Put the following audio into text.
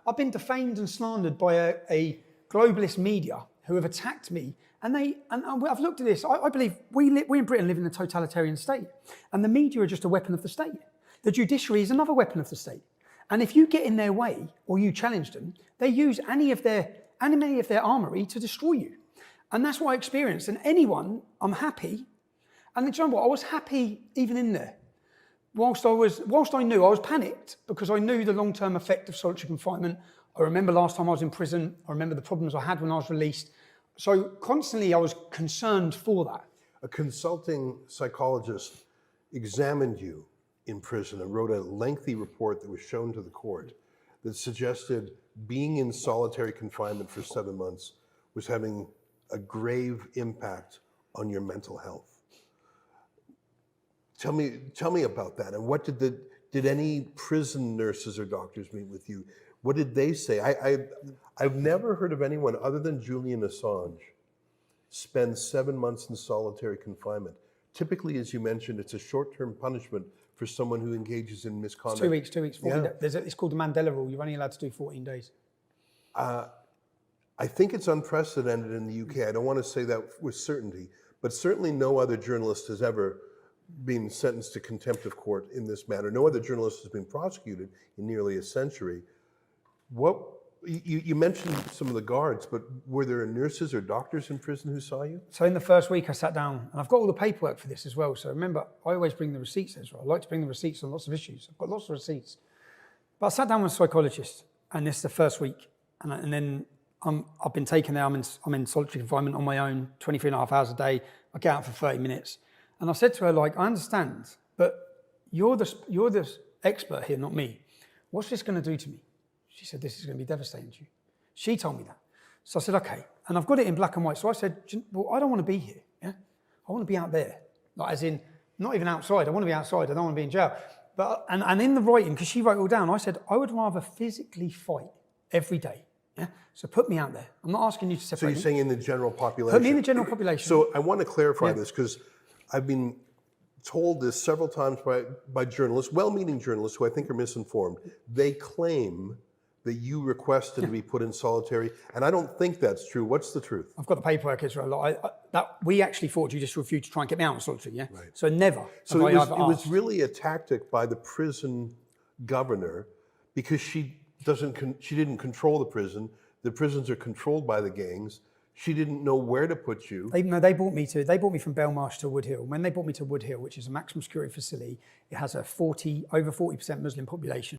I've been defamed and slandered by a globalist media who have attacked me. And I've looked at this. I believe we in Britain live in a totalitarian state, and the media are just a weapon of the state. The judiciary is another weapon of the state. And if you get in their way or you challenge them, they use any of their armory to destroy you. And that's what I experienced. And anyone, I'm happy. And do you know what? I was happy even in there. Whilst I knew, I was panicked because I knew the long-term effect of solitary confinement. I remember last time I was in prison. I remember the problems I had when I was released. So constantly I was concerned for that. A consulting psychologist examined you in prison and wrote a lengthy report that was shown to the court that suggested being in solitary confinement for 7 months was having a grave impact on your mental health. Tell me about that. And what did any prison nurses or doctors meet with you? What did they say? I've never heard of anyone other than Julian Assange spend 7 months in solitary confinement. Typically, as you mentioned, it's a short-term punishment for someone who engages in misconduct. It's 2 weeks, 14 days. It's called the Mandela Rule. You're only allowed to do 14 days. I think it's unprecedented in the UK. I don't want to say that with certainty, but certainly no other journalist has ever been sentenced to contempt of court in this manner. No other journalist has been prosecuted in nearly a century. You mentioned some of the guards, but were there nurses or doctors in prison who saw you? So in the first week I sat down, and I've got all the paperwork for this as well. So remember, I always bring the receipts as well. I like to bring the receipts on lots of issues. I've got lots of receipts. But I sat down with a psychologist, and this is the first week. And then I've been taken there. I'm in solitary confinement on my own, 23.5 hours a day. I get out for 30 minutes. And I said to her, like, I understand, but you're the expert here, not me. What's this going to do to me? She said, this is going to be devastating to you. She told me that. So I said, okay. And I've got it in black and white. So I said, well, I don't want to be here. Yeah? I want to be out there. Like, as in, not even outside. I want to be outside. I don't want to be in jail. But, and in the writing, because she wrote it all down, I said, I would rather physically fight every day. Yeah? So put me out there. I'm not asking you to separate me. So you're saying in the general population? Put me in the general population. So I want to clarify this, because I've been told this several times by journalists, well-meaning journalists who I think are misinformed. They claim that you requested to be put in solitary, and I don't think that's true. What's the truth? I've got the paperwork, Israel. We actually fought judicial review to try and get me out of solitary, yeah? Right. So never. So it was really a tactic by the prison governor, because she didn't control the prison. The prisons are controlled by the gangs. She didn't know where to put you. They brought me from Belmarsh to Wood Hill. When they brought me to Wood Hill, which is a maximum security facility, it has a over 40% Muslim population.